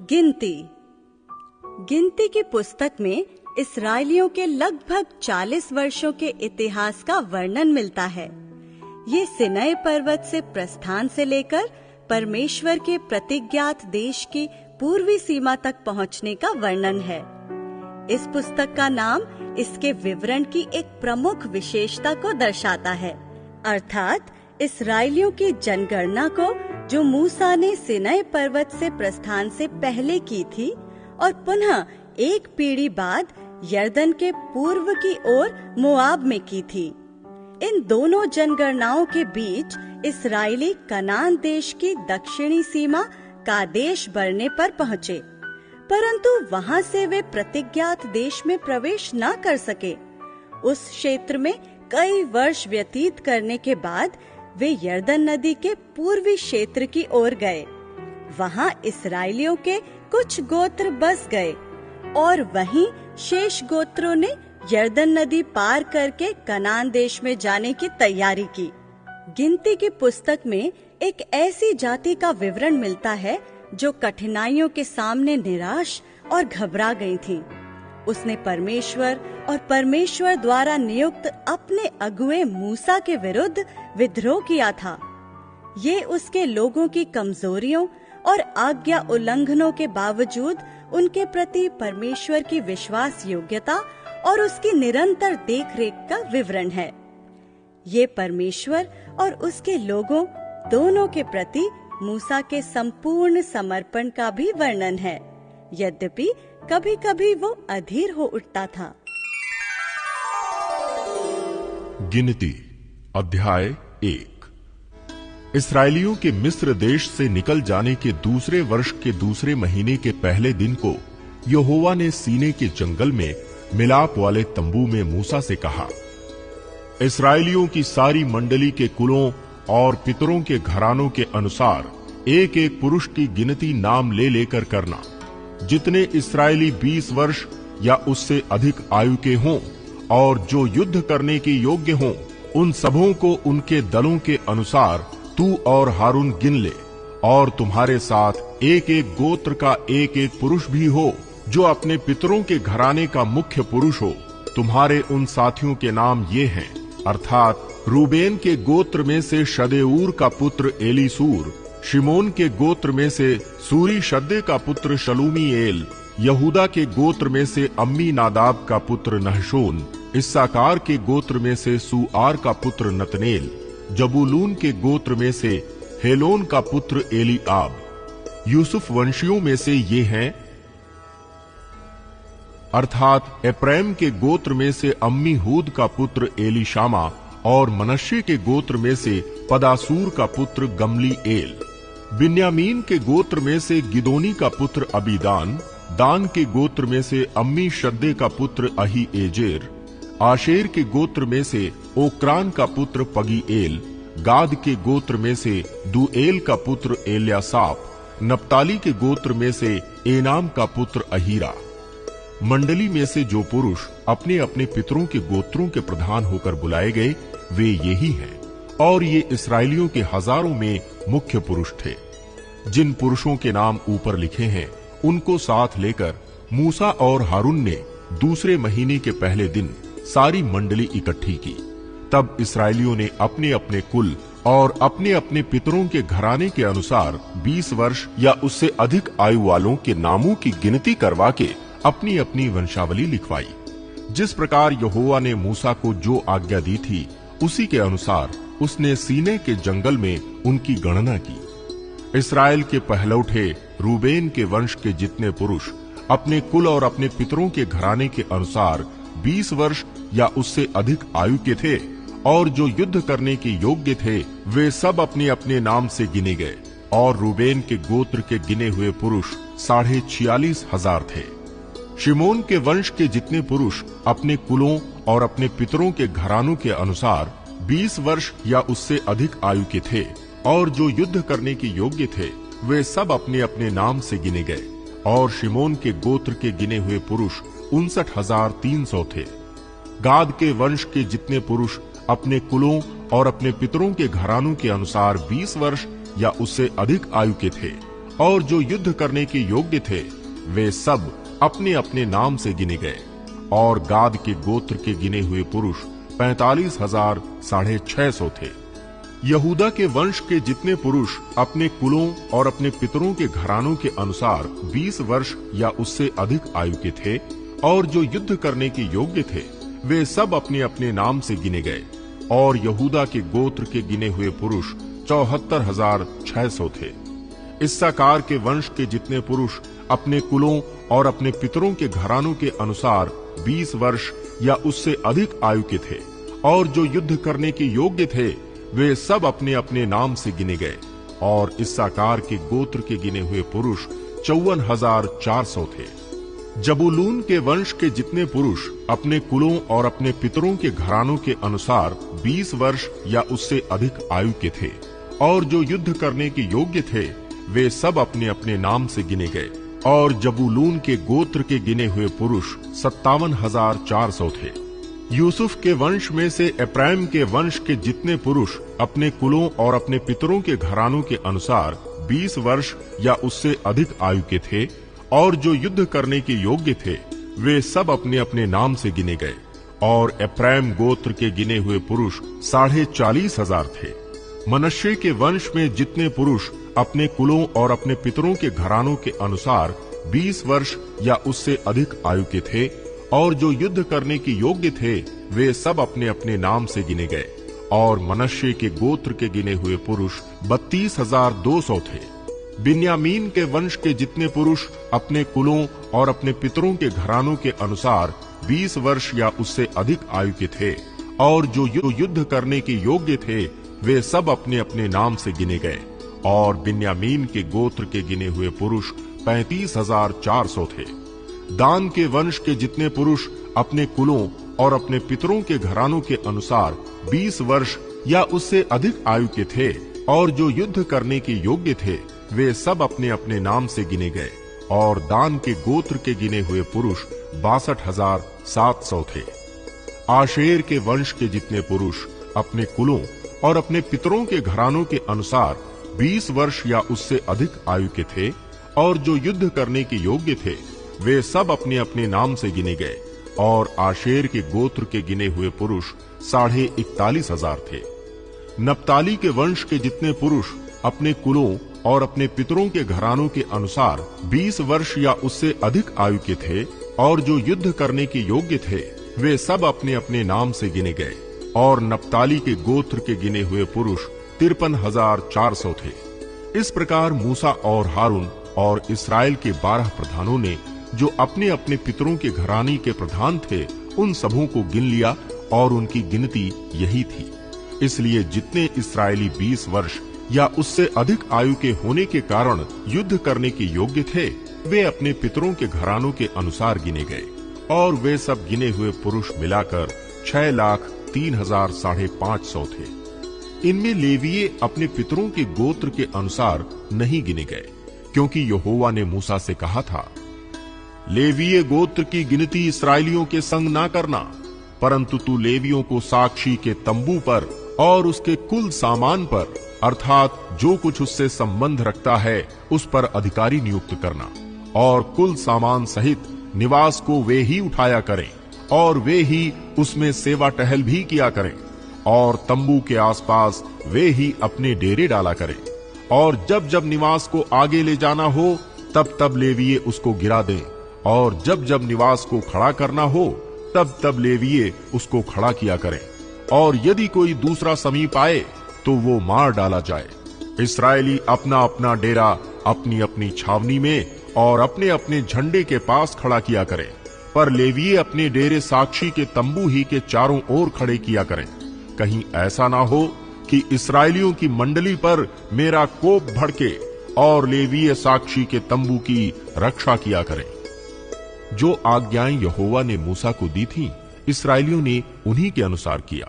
गिनती। गिनती की पुस्तक में इस्राएलियों के लगभग 40 वर्षों के इतिहास का वर्णन मिलता है। ये सिनै पर्वत से प्रस्थान से लेकर परमेश्वर के प्रतिज्ञात देश की पूर्वी सीमा तक पहुंचने का वर्णन है। इस पुस्तक का नाम इसके विवरण की एक प्रमुख विशेषता को दर्शाता है, अर्थात इस्राएलियों की जनगणना को जो मूसा ने सिनै पर्वत से प्रस्थान से पहले की थी और पुनः एक पीढ़ी बाद यर्दन के पूर्व की ओर मोआब में की थी। इन दोनों जनगणनाओं के बीच इस्राएली कनान देश की दक्षिणी सीमा कादेश बरने पर पहुँचे, परंतु वहां से वे प्रतिज्ञात देश में प्रवेश न कर सके। उस क्षेत्र में कई वर्ष व्यतीत करने के बाद वे यर्दन नदी के पूर्वी क्षेत्र की ओर गए। वहां इस्राएलियों के कुछ गोत्र बस गए और वहीं शेष गोत्रों ने यर्दन नदी पार करके कनान देश में जाने की तैयारी की। गिनती की पुस्तक में एक ऐसी जाति का विवरण मिलता है जो कठिनाइयों के सामने निराश और घबरा गई थी। उसने परमेश्वर और परमेश्वर द्वारा नियुक्त अपने अगुए मूसा के विरुद्ध विद्रोह किया था। ये उसके लोगों की कमजोरियों और आज्ञा उल्लंघनों के बावजूद उनके प्रति परमेश्वर की विश्वास योग्यता और उसकी निरंतर देखरेख का विवरण है। ये परमेश्वर और उसके लोगों दोनों के प्रति मूसा के संपूर्ण समर्पण का भी वर्णन है, यद्यपि कभी-कभी वो अधीर हो उठता था। गिनती अध्याय 1। इस्राएलियों के मिस्र देश से निकल जाने के दूसरे वर्ष के दूसरे महीने के पहले दिन को यहोवा ने सीने के जंगल में मिलाप वाले तंबू में मूसा से कहा, इस्राएलियों की सारी मंडली के कुलों और पितरों के घरानों के अनुसार एक एक पुरुष की गिनती नाम ले लेकर करना। जितने इस्राएली 20 वर्ष या उससे अधिक आयु के हों और जो युद्ध करने के योग्य हों, उन सबों को उनके दलों के अनुसार तू और हारून गिन ले। और तुम्हारे साथ एक एक गोत्र का एक एक पुरुष भी हो जो अपने पितरों के घराने का मुख्य पुरुष हो। तुम्हारे उन साथियों के नाम ये हैं, अर्थात रूबेन के गोत्र में से शदेऊर का पुत्र एलीसूर, शिमोन के गोत्र में से सूरी शद्दे का पुत्र शलूमीएल, यहूदा के गोत्र में से अम्मी नादाब का पुत्र नहशोन, इस्साकार के गोत्र में से सुआर का पुत्र नतनेल, जबूलून के गोत्र में से हेलोन का पुत्र एलीआब। यूसुफ वंशियों में से ये हैं, अर्थात एप्रैम के गोत्र में से अम्मीहूद का पुत्र एलीशामा और मनश्शे के गोत्र में से पदासूर का पुत्र गमलीएल। बिन्यामीन के गोत्र में से गिदोनी का पुत्र अबीदान, दान के गोत्र में से अम्मी शद्दे का पुत्र अहीएजेर, आशेर के गोत्र में से ओक्रान का पुत्र पगीएल, गाद के गोत्र में से दुएल का पुत्र एल्यासाप, नप्ताली के गोत्र में से एनाम का पुत्र अहीरा। मंडली में से जो पुरुष अपने अपने पितरों के गोत्रों के प्रधान होकर बुलाए गए वे यही हैं, और ये इस्राएलियों के हजारों में मुख्य पुरुष थे। जिन पुरुषों के नाम ऊपर लिखे हैं उनको साथ लेकर मूसा और हारून ने दूसरे महीने के पहले दिन सारी मंडली इकट्ठी की। तब इस्राएलियों ने अपने अपने कुल और अपने अपने पितरों के घराने के अनुसार 20 वर्ष या उससे अधिक आयु वालों के नामों की गिनती करवा के अपनी अपनी वंशावली लिखवाई। जिस प्रकार यहोवा ने मूसा को जो आज्ञा दी थी उसी के अनुसार उसने सीने के जंगल में उनकी गणना की। इस्राएल के पहलौठे रूबेन के वंश के जितने पुरुष अपने कुल और अपने पितरों के घराने के अनुसार 20 वर्ष या उससे अधिक आयु के थे और जो युद्ध करने के योग्य थे, वे सब अपने अपने नाम से गिने गए। और रूबेन के गोत्र के गिने हुए पुरुष 46,500 थे। शिमोन के वंश के जितने पुरुष अपने कुलों और अपने पितरों के घरानों के अनुसार 20 वर्ष या उससे अधिक आयु के थे और जो युद्ध करने के योग्य थे, वे सब अपने अपने नाम से गिने गए। और शिमोन के गोत्र के गिने हुए पुरुष 59,300 थे। गाद के वंश के जितने पुरुष अपने कुलों और अपने पितरों के घरानों के अनुसार 20 वर्ष या उससे अधिक आयु के थे और जो युद्ध करने के योग्य थे वे सब अपने अपने नाम से गिने गए। और गाद के गोत्र के गिने हुए पुरुष 45,650 थे। यहूदा के वंश के जितने पुरुष अपने कुलों और अपने पितरों के घरानों के अनुसार 20 वर्ष या उससे अधिक आयु के थे और जो युद्ध करने के योग्य थे वे सब अपने अपने नाम से गिने गए। और यहूदा के गोत्र के गिने हुए पुरुष 74,600 थे। इस्साकार के वंश के जितने पुरुष अपने कुलों और अपने पितरों के घरानों के अनुसार 20 वर्ष या उससे अधिक आयु के थे और जो युद्ध करने के योग्य थे वे सब अपने अपने नाम से गिने गए। और इस्साकार के गोत्र के गिने हुए पुरुष 54,400 थे। जबूलून के वंश के जितने पुरुष अपने कुलों और अपने पितरों के घरानों के अनुसार 20 वर्ष या उससे अधिक आयु के थे और जो युद्ध करने के योग्य थे वे सब अपने अपने नाम से गिने गए। और जबूलून के गोत्र के गिने हुए पुरुष 57,400 थे। यूसुफ के वंश में से एप्रैम के वंश के जितने पुरुष अपने कुलों और अपने पितरों के घरानों के अनुसार 20 वर्ष या उससे अधिक आयु के थे और जो युद्ध करने के योग्य थे वे सब अपने अपने नाम से गिने गए। और एप्रैम गोत्र के गिने हुए पुरुष 40,500 थे। मनश्शे के वंश में जितने पुरुष अपने कुलों और अपने पितरों के घरानों के अनुसार 20 वर्ष या उससे अधिक आयु के थे और जो युद्ध करने के योग्य थे वे सब अपने अपने नाम से गिने गए। और मनश्शे के गोत्र के गिने हुए पुरुष 32,200 थे। बिन्यामीन के वंश के जितने पुरुष अपने कुलों और अपने पितरों के घरानों के अनुसार 20 वर्ष या उससे अधिक आयु के थे और जो युद्ध करने के योग्य थे वे सब अपने अपने नाम से गिने गए। और बिन्यामीन के गोत्र के गिने हुए पुरुष 35,400 थे। दान के वंश के जितने पुरुष अपने कुलों और अपने पितरों के घरानों के अनुसार 20 वर्ष या उससे अधिक आयु के थे और जो युद्ध करने के योग्य थे वे सब अपने अपने नाम से गिने गए। और दान के गोत्र के गिने हुए पुरुष 62,700 थे। आशेर के वंश के जितने पुरुष अपने कुलों और अपने पितरों के घरानों के अनुसार 20 वर्ष या उससे अधिक आयु के थे और जो युद्ध करने के योग्य थे वे सब अपने अपने नाम से गिने गए। और आशेर के गोत्र के गिने हुए पुरुष 41,500 थे। नप्ताली के वंश के जितने पुरुष अपने कुलों और अपने पितरों के घरानों के अनुसार 20 वर्ष या उससे अधिक आयु के थे और जो युद्ध करने के योग्य थे वे सब अपने अपने नाम से गिने गए। और नप्ताली के गोत्र के गिने हुए पुरुष 53,400 थे। इस प्रकार मूसा और हारून और इस्राएल के 12 प्रधानों ने जो अपने अपने पितरों के घराने के प्रधान थे उन सबों को गिन लिया और उनकी गिनती यही थी। इसलिए जितने इस्राएली 20 वर्ष या उससे अधिक आयु के होने के कारण युद्ध करने के योग्य थे वे अपने पितरों के घरानों के अनुसार गिने गए। और वे सब गिने हुए पुरुष मिलाकर 6,03,550 थे। इनमें लेवीय अपने पितरों के गोत्र के अनुसार नहीं गिने गए, क्योंकि यहोवा ने मूसा से कहा था, लेवीय गोत्र की गिनती इस्राएलियों के संग ना करना, परंतु तू लेवियों को साक्षी के तंबू पर और उसके कुल सामान पर अर्थात जो कुछ उससे संबंध रखता है उस पर अधिकारी नियुक्त करना। और कुल सामान सहित निवास को वे ही उठाया करें और वे ही उसमें सेवा टहल भी किया करें। और तंबू के आसपास वे ही अपने डेरे डाला करें। और जब जब निवास को आगे ले जाना हो तब तब लेवीय उसको गिरा दें। और जब जब निवास को खड़ा करना हो तब तब लेवीय उसको खड़ा किया करें। और यदि कोई दूसरा समीप आए तो वो मार डाला जाए। इस्राएली अपना अपना डेरा अपनी अपनी छावनी में और अपने अपने झंडे के पास खड़ा किया करें, पर लेवीय अपने डेरे साक्षी के तंबू ही के चारों ओर खड़े किया करें। कहीं ऐसा ना हो कि इस्राएलियों की मंडली पर मेरा कोप भड़के और लेवीय साक्षी के तंबू की रक्षा किया करें। जो आज्ञाएं यहोवा ने मूसा को दी थीं, इस्राएलियों ने उन्हीं के अनुसार किया।